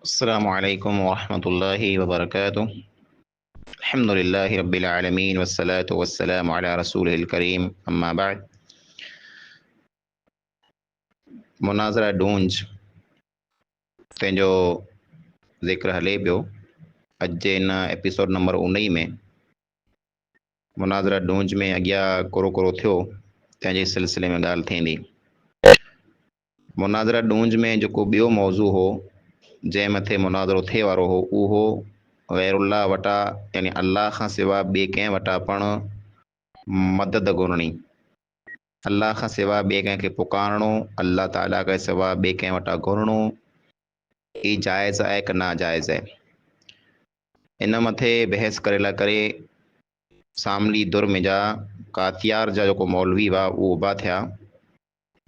अस्सलामु अलैकुम वरहमतुल्लाहि वबरकातुह। अल्हम्दुलिल्लाहि रब्बिल आलमीन वस्सलातु वस्सलामु अला रसूलिल करीम, अम्मा बाद। मुनाज़रा डूंज तंहिंजो ज़िक्र हले पियो। अॼु जे इन एपिसोड नंबर 19 में मुनाज़रा डूंज में अॻियां कोरो कोरो थियो, तंहिंजे सिलसिले में ॻाल्हि थींदी। मुनाज़रा डूंज में जेको ॿियो मौज़ू हो जंहिं मथे मुनाज़रो थिए वारो हो, उहो गैरुल्लाह वटां यानी अल्लाह खां सिवा ॿिए कंहिं वटां पण मदद घुरणी, अल्लाह खां सिवा ॿिए कंहिंखे पुकारणो, अल्लाह ताला खां सिवा ॿिए कंहिं वटां घुरणो, ही जाइज़ आहे कि नाजाइज़ आहे। इन मथे बहस करे करे सामली दुर्म जा कातियार जा जेको मौलवी हुआ उहो ऊभा थिया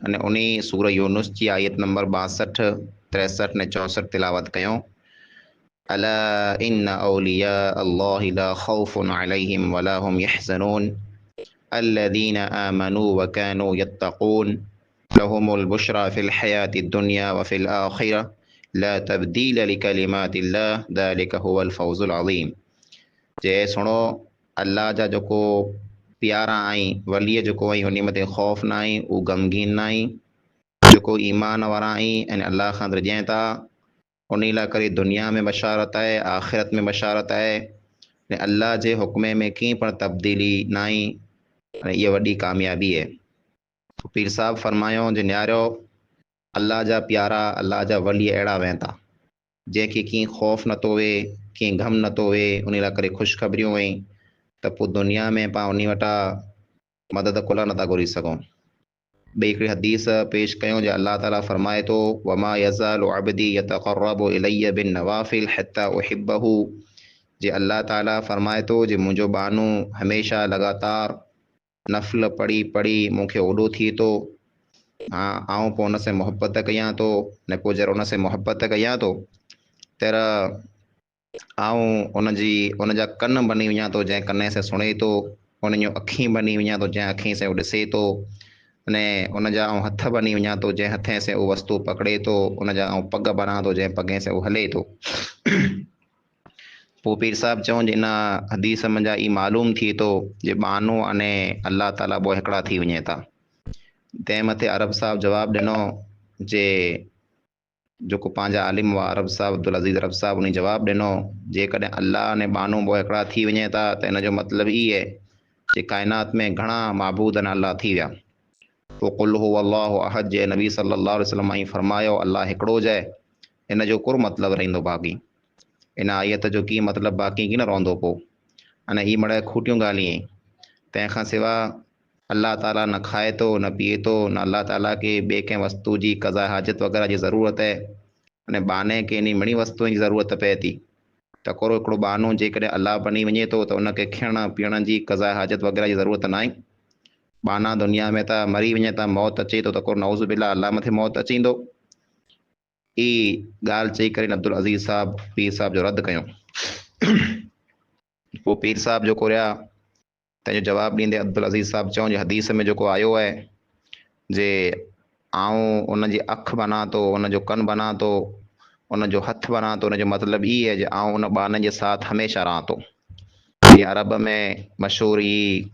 अने उन सूर यूनुस जी आयत नंबर 62, 63 ने 64 तिलावत कयूं। अला इन्न औलिया अल्लाहि ला खौफुन अलैहिम वला हुम यहज़नून अल्लज़ीना आमनू व कानू यत्तक़ून लहुमुल बुश्रा फिल हयाति दुनिया व फिल आखिरा ला तब्दील लिकलिमातिल्लाह ज़ालिका हुवल फौज़ुल अज़ीम। जे सुनो, अल्लाह जा जेको प्यारा आई वलीअ जेको आई उन मथे ख़ौफ़ न आई, उहो गमगीन न आई, जेको ईमान वारा आई ऐं अल्लाह खां रिॼाइनि था उन लाइ करे दुनिया में बशारत आहे, आख़िरत में बशारत आहे ऐं अल्लाह जे हुक्म में कीअं पण तब्दीली न आई। इहा वॾी कामयाबी आहे। पीर साहब फरमायो जे न्यारो अल्लाह जा प्यारा अल्लाह जा वली अहिड़ा वेहनि था जंहिंखे कीअं ख़ौफ़ नथो वे, कीअं गम नथो वे, उन लाइ करे ख़ुशख़बरियूं वई त पोइ दुनिया में पाण उन वटां मदद कुल नथा घुरी सघूं। ॿई हिकिड़ी हदीस पेश कयूं जो अल्लाह ताला फरमाए थो, वमा यज़ालु अब्दी यतक़र्रबु इलैया बिन नवाफिल हत्ता उहिब्बहु। जे अल्लाह ताला फरमाए थो जे मुंहिंजो बानू हमेशह लगातार नफ़िल पढ़ी पढ़ी मूंखे ओॾो थिए थो, हाँ आऊं पोइ उन सां मुहबत कयां थो, न पोइ जर उन सां मुहबत कयां थो तर आऊं उन जा कन बनी वञा थो जंहिं कन सां सुणे थो, उन जूं अखियूं बनी वञा थो जंहिं अखियुनि सां उहो ॾिसे थो, अने उन जा आऊं हथ बनी वञा थो जंहिं हथ सां उहो वस्तु पकड़े थो, उन जा आऊं पग बना थो जंहिं पग सां उहो हले थो। पोइ पीर साहिब चऊं जे इन हदीस मंझा ई मालूम थिए थो जे बानो अने अल्लाह ताला ॿ हिकिड़ा थी वञे था। तंहिं मथे अरब साहब जवाबु ॾिनो जे जेको पंहिंजा आलिम हुआ अरब साहब अब्दुल अज़ीज़ अरब साहब उन जवाबु ॾिनो जेकॾहिं अल्लाह अने बानो ॿ हिकिड़ा थी वञे था त इन जो मतिलबु ई आहे जे काइनात में घणा माबूद अने अल्लाह थी विया। पोइ कुल हू अल्लाहु अहद जे नबी सल्लल्लाहु अलैहि वसल्लम आई फरमायो अल्लाह हिकिड़ो जाए, इन जो कुर मतिलबु रहंदो बाक़ी, इन आयत जो कीअं मतिलबु बाक़ी कीअं न रहंदो पोइ। अने ही मड़ा खूटियूं ॻाल्हियूं आहिनि। तंहिंखां सवाइ अल्लाह ताला न खाए थो, न पीए थो, न अल्लाह ताला खे ॿिए कंहिं वस्तु जी क़ज़ा हाजत वग़ैरह जी ज़रूरत आहे, अने बाने खे इन मिणी वस्तुअ जी ज़रूरत पए थी त कोरो हिकिड़ो बानो जेकॾहिं अल्लाह बनी वञे थो त उनखे खियण पीअण जी क़ज़ा हाजत वग़ैरह जी ज़रूरत न आहे। बाना दुनिया में त मरी वञे त मौत अचे थो त को नौज़ बिल्ला अल्लाह मथे मौत अचींदो। ई ॻाल्हि चई करे अब्दुल अज़ीज़ साहब पीर साहब जो रद्द कयूं। पोइ पीर साहब जेको रहिया तंहिंजो जवाबु ॾींदे अब्दुल अज़ीज़ साहब चऊं जे हदीस में जेको आयो आहे जे आऊं उनजी अखि बना थो, उनजो कन बना थो, उनजो हथ बना थो, उनजो मतिलबु ई आहे जे आऊं उन बाननि जे साथ हमेशह रहां थो। जीअं अरब में मशहूरु ई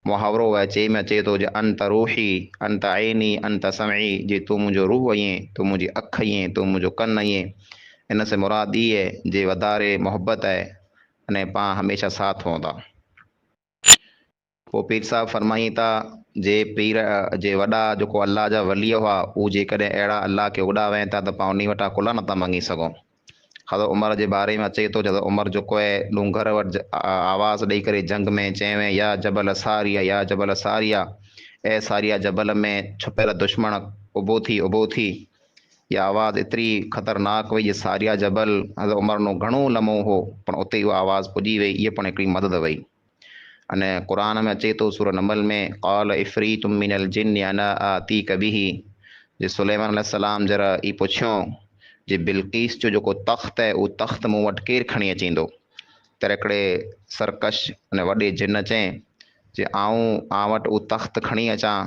मुहावरो आहे, चई में अचे थो जे अंत रूही अंत ऐनी अंत समई, जे तूं मुंहिंजो रूह आहीं, तूं मुंहिंजी अखि आहीं, तूं मुंहिंजो कन आहीं। इन से मुराद ई आहे जे वधारे मोहबत आहे अने पाण हमेशह साथ हूंदा। पोइ पीर साहब फरमाई था जे पीर जे वॾा जेको अल्लाह जा वली हुआ उहे जेकॾहिं अहिड़ा अल्लाह खे उॾा वेनि था त पाण उन वटां कुल नथा मंगी सघूं। हज़रत उमर जे बारे में अचे थो, जॾहिं उमर जेको आहे डूंगर वटि आवाज़ ॾेई करे जंग में चएं या जबल सारिया या जबल सारिया, ऐं सारिया जबल में छुपियल दुश्मन उभो थी। इहा आवाज़ एतिरी ख़तरनाक हुई जे सारिया जबल हज़रत उमर नो घणो लमो हो पर उते उहा आवाज़ पुॼी वई। इहा पण हिकिड़ी मदद वई। अने क़ुरान में अचे थो सूरह नमल में क़ाल इफ़रीतुम मिनल जिन्न अना आतीक बिही, जे सुलेमान अलैहिस्सलाम जरा ई पुछियो जे बिल्क़ीस जो जेको तख़्त आहे उहो तख़्त मूं वटि केरु खणी अचींदो। त हिकिड़े सरकश अने वॾे जिन चएं जे आऊं वटि उहो तख़्त खणी अचां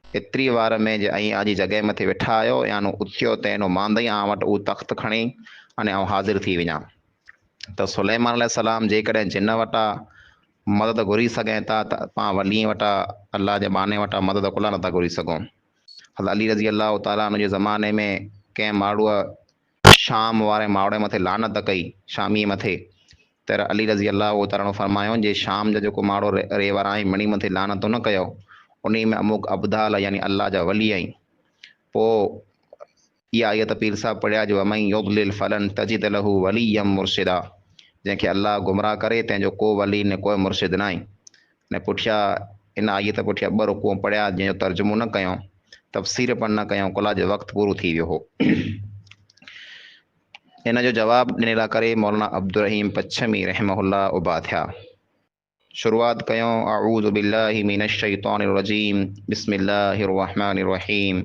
एतिरी वार में जे ऐं आजी जॻह मथे वेठा आहियो या नो उथियो त नो मांदई वटि उहो तख़्त खणी अने हाज़िर थी वञा। त सुलेमान अलैहिस्सलाम जेकॾहिं जिन वटां मदद घुरी सघनि था त पाण वली वटां अलाह जे बाने वटां मदद कुला नथा घुरी सघूं। हज़रत अली रज़ी अलाह ताला जे ज़माने में कंहिं माण्हूअ शाम वारे मावड़े मथे लानत कई, शामी मथे, त अली रज़ी अलाह ताला फरमायो जे शाम जो जेको माण्हू रेवराई मणी मथे लानत न कयो, उन में अमुक अब्दाल यानी अलाह जा वली आहिनि। पोइ इहा आयत पीर साहब पढ़िया जो वमई युद्लिल फलन तजिद लहू वलियम मुर्शिदा, जंहिंखे अलाह गुमराह करे तंहिंजो को वली न को मुर्शिद न आहे। ने पुठियां इन आयत पुठियां ॿ रुकूअ पढ़िया जंहिंजो तर्जुमो न कयूं, तफ़सीर पण न कयूं, कुला जो वक़्तु पूरो थी वियो हो। इन जो जवाबु ॾियण लाइ करे मौलाना अब्दुल रहीम पच्छमी रहमहुल्लाह उबा थिया। शुरूआत कयूं अऊज़ु बिल्लाहि मिनश शैतानिर रजीम, बिस्मिल्लाहिर रहमानिर रहीम,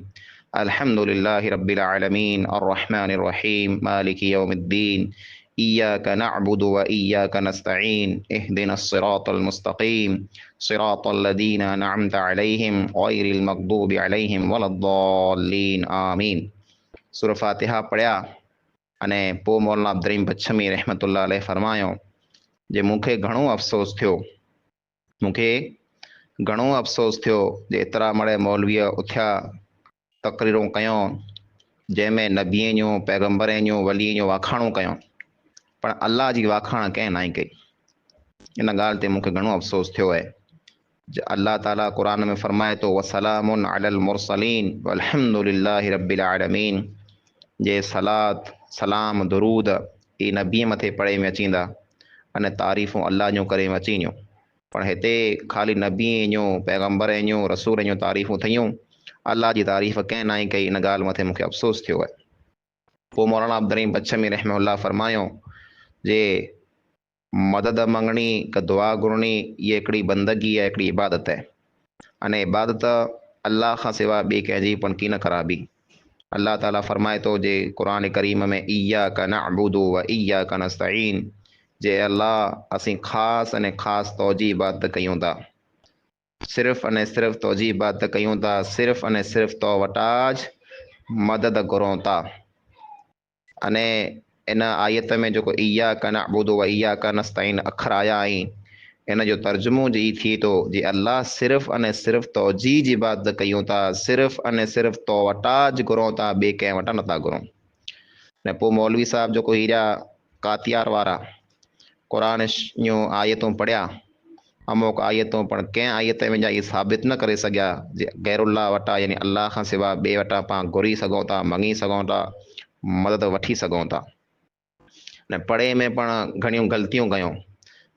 अल्हम्दुलिल्लाहि रब्बिल आलमीन, अर्रहमानिर रहीम, मालिकि यौमिद्दीन, इय्याका नअबुदु व इय्याका नस्तईन, इहदिनस सिरातल मुस्तकीम, सिरातल लज़ीना अनअमता अलैहिम गैरिल मग़दूबि अलैहिम वलद्दाल्लीन, आमीन। सूरह फातिहा पढ़िया अने पोइ मौलाना अब्दुल रहीम पच्छमी रहमतुल्लाह अलैह फरमायो जे मूंखे घणो अफ़सोस थियो, मूंखे घणो अफ़सोस थियो जे एतिरा मड़े मौलवीअ उथिया तक़रीरूं कयूं जंहिंमें नबीअ जूं पैगम्बर जूं वलीअ जूं वाखाणूं कयूं, पर अलाह जी वाखाण कंहिं न कई। इन ॻाल्हि ते मूंखे घणो अफ़सोस थियो आहे। अल्लाह ताला क़ुरान में फरमाए थो वसलामुन अलल मुरसलीन वल्हम्दुलिल्लाहि रब्बिल आलमीन, जे सलात सलाम दुरूद ई नबीअ मथे पढ़े में अचींदा अने तारीफ़ूं अलाह जूं करे में अचींदियूं, पर हिते ख़ाली नबीअ जूं पैगम्बर जूं रसूल जूं तारीफ़ूं थियूं, अलाह जी तारीफ़ कंहिं न कई। इन ॻाल्हि मथे मूंखे अफ़सोस थियो आहे। पोइ मौलाना अब्दुल रहीम पच्छमी रहमहुल्लाह फरमायो जे मदद मंगणी का दुआ घुरणी ये हिकिड़ी बंदगी आहे, हिकिड़ी इबादत आहे, अने इबादत अलाह खां सवाइ ॿिए कंहिंजी पण की न कराबी। अल्लाह ताला फरमाए थो जे क़ुरान करीम में इय्याका नअबुदु व इय्याका नस्तईन, जे अल्लाह असीं ख़ासि अने ख़ासि तौजी इबादत कयूं था, सिर्फ़ु अने सिर्फ़ु तौजी इबादत कयूं था, सिर्फ़ु अने सिर्फ़ु तो वटाज मदद घुरूं था। अने इन आयत में जेको इय्याका नअबुदु व इय्याका नस्तईन अखर आया आहिनि, इन जो तर्जुमो जी थी थो जे अल्लाह सिर्फ़ु अने सिर्फ़ु तौजी जी इबादत कयूं था, सिर्फ़ु अने सिर्फ़ु तो वटाज घुरूं था, ॿिए कंहिं वटां नथा घुरूं। ने पोइ मौलवी साहब जेको हीरा कातियार वारा क़ुरान जूं आयतूं पढ़िया, अमुक आयतूं पण कंहिं आयत में जा इहे साबित न करे सघिया जे गैरुल्लाह वटां यानी अलाह खां सवाइ ॿिए वटां पाण घुरी सघूं था, मङी सघूं था, मदद वठी सघूं था। ने पढ़े में पण घणियूं ग़लतियूं कयूं,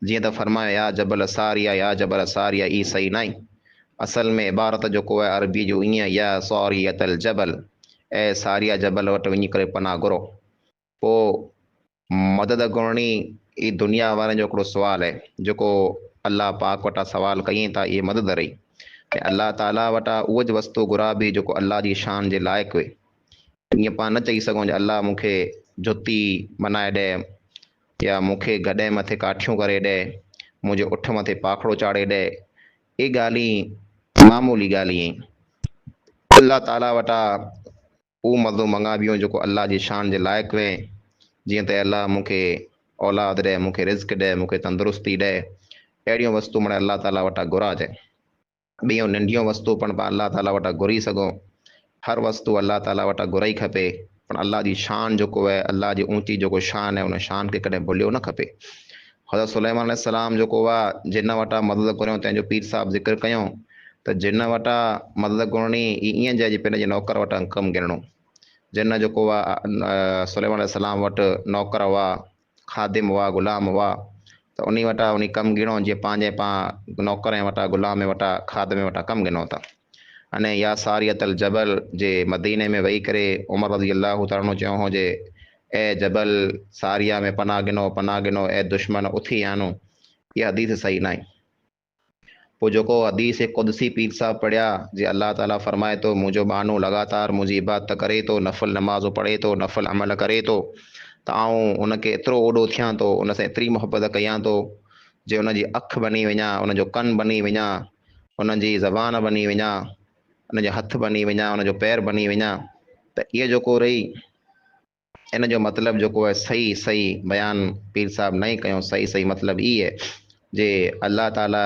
जीअं त फरमायो या जबल सारिया या जबल सारिया, ई सही न आहे। असल में इबारत जेको आहे अरबी जो ईअं या सौरियतल जबल, ऐं सारिया जबल वटि वञी करे पनाह घुरो। पोइ मदद घुरणी ई दुनिया वारनि जो हिकिड़ो सुवालु आहे जेको अलाह पाक वटां सवाल कयूं था, इहे मदद रही ऐं अलाह ताला वटां उहो ज वस्तु घुराबी जेको अलाह जी शान जे लाइक़ु हुए। ईअं पाण न चई सघूं जे अलाह मूंखे जुती बनाए ॾे या मूंखे गॾे मथे काठियूं करे ॾे, मुंहिंजे उठ मथे पाखड़ो चाढ़े ॾे, इहे ॻाल्हि मामूली ॻाल्हि आहिनि। अलाह ताला वटां उहो मदद मंगाबियूं जेको अलाह जी शान जे लाइक़ु हुए, जीअं त अलाह मूंखे औलाद ॾे, मूंखे रिज़्क ॾे, मूंखे तंदुरुस्ती ॾे, अहिड़ियूं वस्तू मिड़े अलाह ताला वटां घुराजे। ॿियूं नंढियूं वस्तू पण पाण अलाह ताला वटां घुरी सघूं, हर वस्तू अलाह ताला वटां घुरई खपे, पण अलाह जी शान जेको आहे, अलाह जी ऊंची जेको शान आहे, उन शान खे कॾहिं भुलियो न खपे। हज़रत सुलेमान अलैहिस्सलाम जेको आहे जिन वटां मदद घुरियूं, तंहिंजो पीर साहब ज़िक्र कयूं त जिन वटां मदद घुरणी ईअं चइजे पंहिंजे नौकर वटां कमु गिणणो। जिन जेको आहे सुलेमान अलैहिस्सलाम वटि नौकर हुआ, ख़ादिम हुआ, ग़ुलाम हुआ, त उन वटां उन कमु गिणो जीअं पंहिंजे पाण नौकर वटां, ग़ुलाम वटां, ख़ादिम वटां कमु गिनो था। अने या सारियतल जबल जे मदीने में वेही करे उमर रज़ी अलाह ताला चयो हो जे ए जबल सारिया में पनाह गिनो, पनाह गिनो, ए दुश्मन उथी आनो, इहा हदीस सही न आहे। पोइ जेको हदीस कुदसी पीर साहब पढ़िया जे अलाह ताला फरमाए थो मुंहिंजो बानो लगातार मुंहिंजी इबादत करे थो, नफ़ल नमाज़ पढ़े थो, नफ़ल अमल करे थो, त आऊं उनखे एतिरो ओॾो थियां थो, उन सां एतिरी मोहबत कयां थो जे उनजी अखि बनी वञा, उनजो कन बनी वञा, उनजी ज़बान बनी वञा, उनजा हथ बनी वञा, उनजो पैर बनी वञा। त इहो जेको रही इन जो मतिलबु जेको आहे सही सही बयानु पीर साहिबु न ई कयूं। सही सही मतिलबु ई आहे जे अलाह ताला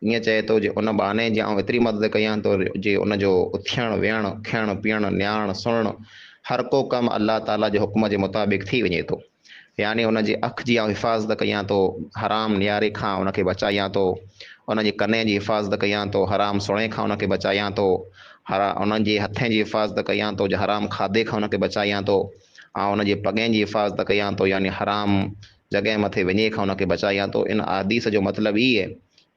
ईअं चए थो जे उन बहाने जे आउं एतिरी मदद कयां थो जे उनजो उथियणु विहणु खाइणु पीअणु न्याणु सुणणु हर को कमु अलाह ताला जे हुकुम जे मुताबिक़ थी वञे थो। यानी उनजी अखि जी आउं हिफ़ाज़त कयां थो, हराम नियारे खां उनखे बचायां थो। उनजे कने जी हिफ़ाज़त कयां थो, हराम सुणे खां उनखे बचायां थो। उन्हनि जे हथनि जी हिफ़ाज़त कयां थो, जो हराम खाधे खां उनखे बचायां थो। ऐं उनजे पॻनि जी हिफ़ाज़त कयां थो, यानी हराम जॻहि मथे वञे खां उनखे बचायां थो। इन हदीस जो मतिलबु ई आहे।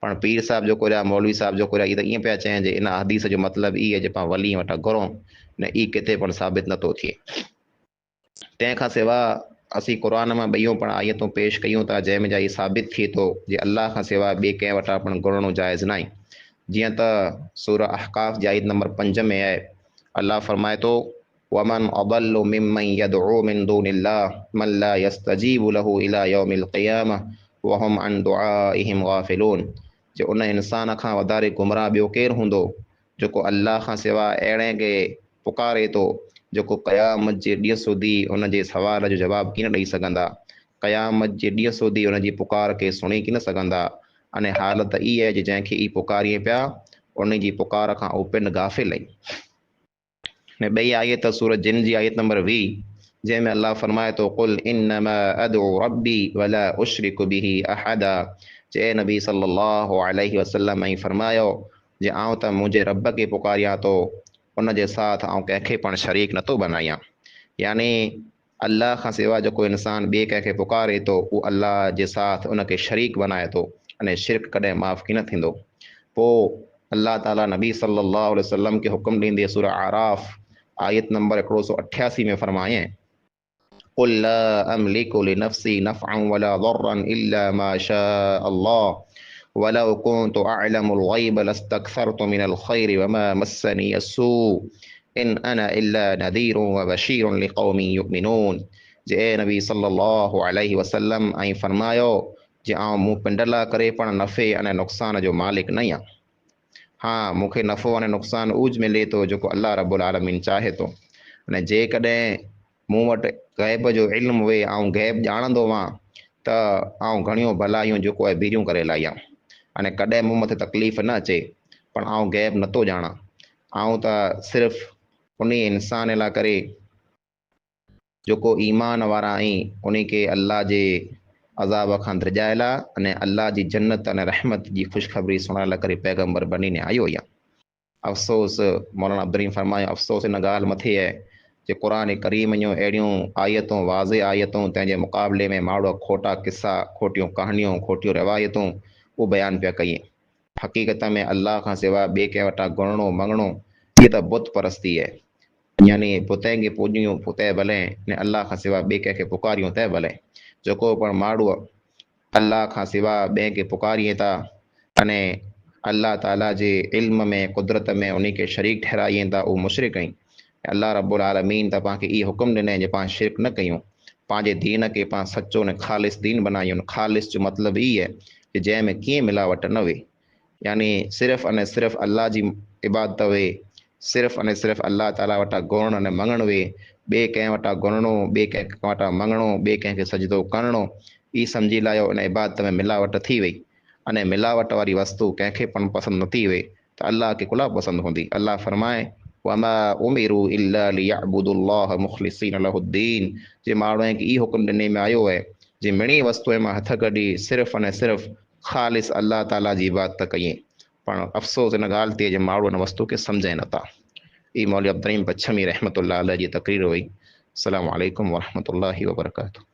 पण पीर साहिबु जेको रहिया, मौलवी साहिबु जेको रहिया, इहे त ईअं पिया चइनि जे इन हदीस जो मतिलबु ई आहे जे पाण वली वटां घुरूं, न ई किथे पण साबित नथो थिए। तंहिंखां सवाइ असीं क़ुर मां ॿियूं पण आयतूं पेश कयूं था जंहिंमें जा इहे साबित थिए थो जे अलाह खां सवाइ ॿिए कंहिं वटां पण घुरणो जाइज़ न आहे। जीअं त सूर अहकाफ़ जी आयत नंबर 5 में आहे, अलाह फरमाए थो वमन अदल्लु मिम्मन यदउ मिन दूनिल्लाह मन ला यस्तजीबु लहु इला यौमिल क़ियामह वहुम अन दुआइहिम गाफ़िलून। जे उन इंसान खां वधारे गुमराह ॿियो केरु हूंदो जेको अलाह खां सवाइ अहिड़े खे पुकारे थो जेको क़यामत जे ॾींहं सुधी उन जे सवाल जो जवाबु कीन ॾेई सघंदा, क़यामत जे ॾींहं सुधी उन जी पुकार खे सुणी कीन सघंदा। अने हालत इहा आहे जे जंहिंखे ई पुकारीए पिया उन जी पुकार खां उहो पिन गाफ़िल आहिनि। ने ॿई आयत सूरत जिन जी आयत नंबर 20 जंहिंमें अलाह फरमाए थो कुल इन्नमा अदउ रब्बी वला उशरिकु बिही अहदा। चए नबी सल्लल्लाहु अलैहि वसल्लम ऐं फरमायो जे आउं त मुंहिंजे रब खे पुकारियां थो, उन जे साथ आउं कंहिंखे पण शरीक नथो बनायां। यानी अलाह खां सवाइ जेको इंसान ॿिए कंहिंखे पुकारे थो उहो अलाह जे साथ उनखे शरीक बनाए थो, अने शिरक कॾहिं माफ़ कीन थींदो। पोइ अलाह ताला नबी सल्लल्लाहु अलैहि वसल्लम खे हुकुम ॾींदे सूरह आराफ आयत नंबर 188 में फरमाए कुल ला अमलिकु लिनफ्सी नफ़अन वला दर्रन इल्ला मा शाअ अल्लाह वलौ कुन्तु अअलमुल गैब लस्तक्सरतु मिनल खैरि वमा मस्सनी अस्सू इन अना इल्ला नदीरुन व बशीरुन लिक़ौमिन युमिनून। जे ए नबी सल्लल्लाहु अलैहि वसल्लम ऐं फरमायो जे आउं मूं पिंडला करे पण नफ़े अने नुक़सान जो मालिक न आहियां। हाँ, मूंखे नफ़ो अने नुक़सान उज मिले थो जेको अलाह रब्बुल आलमीन चाहे थो। अने जेकॾहिं मूं वटि गैब जो इल्मु हुए ऐं गैब ॼाणंदो हुआं त आउं घणियूं भलायूं जेको आहे बीरियूं करे लाहियां। अने कॾहिं मूं मथे तकलीफ़ न अचे पण आउं गैब नथो ॼाणां। आउं त सिर्फ़ु उन इंसान लाइ करे जेको ईमान वारा आहीं उन खे अलाह जे अज़ाब खां द्रिजाइला अने अलाह जी जन्नत अने रहमत जी ख़ुशख़बरी सुणाइण लाइ करे पैगम्बर बनी ने आयो आहियां। अफ़सोस मौलाना अब्दुल फरमायो अफ़सोस इन ॻाल्हि मथे आहे जे क़ुर करीम जूं अहिड़ियूं आयतूं वाज़े आयतूं तंहिंजे मुक़ाबले में माण्हू खोटा किस्सा खोटियूं कहाणियूं खोटियूं रिवायतूं उहो बयानु पिया कई। हक़ीक़त में अलाह खां सवाइ ॿिए कंहिं वटां घुरणो मङणो इहे त बुत परस्ती आहे। यानी पुते खे पूॼियूं पुते भले ने अलाह खां सवाइ ॿिए कंहिंखे पुकारियूं त भले। जेको पण माण्हू अलाह खां सवाइ ॿिए खे पुकारीए था अने अलाह ताला जे इल्म में कुदरत में उन खे शरीक ठहिराइनि था उहो मुशरिक आहिनि। अलाह रब्बुल आलमीन त पाण खे इहो हुकुम ॾिनई जे पाण शिरक न कयूं, पंहिंजे दीन खे पाण सचो ने ख़ालिस दीन बनायूं। ख़ालिस जो मतिलबु ई आहे कि जंहिंमें कीअं मिलावट न हुए, यानी सिर्फ़ु अने सिर्फ़ु अलाह जी इबादत हुए, सिर्फ़ु अने सिर्फ़ु अलाह ताला वटां घुरणु अने मङणु हुए। ॿिए कंहिं वटां घुरणो, ॿिए कंहिं वटां मङणो, ॿिए कंहिंखे सजदो करणो, ई सम्झी लाहियो इन इबादत में मिलावट थी वई। अने मिलावट वारी वस्तु कंहिंखे पण पसंदि नथी हुए त अलाह खे कुला पसंदि हूंदी। अलाह फरमाए वमा उमिरू इल्ला लियअबुदुल्लाह मुख़लिसीन लहुद्दीन। जे माण्हूअ खे ई हुकुम ॾिने में आयो आहे जे मिणी वस्तुअ मां हथ कढी सिर्फ़ु अने सिर्फ़ु ख़ालिस अलाह ताला जी इबादत कई। पण अफ़सोस इन ॻाल्हि ते जे माण्हू इन वस्तु खे सम्झनि नथा। ई मौलवी अब्दुल रहीम पच्छमी रहमतुल्लाह अलैह जी तक़रीर हुई। अस्सलामु अलैकुम वरहमतुल्लाहि वबरकातुहू।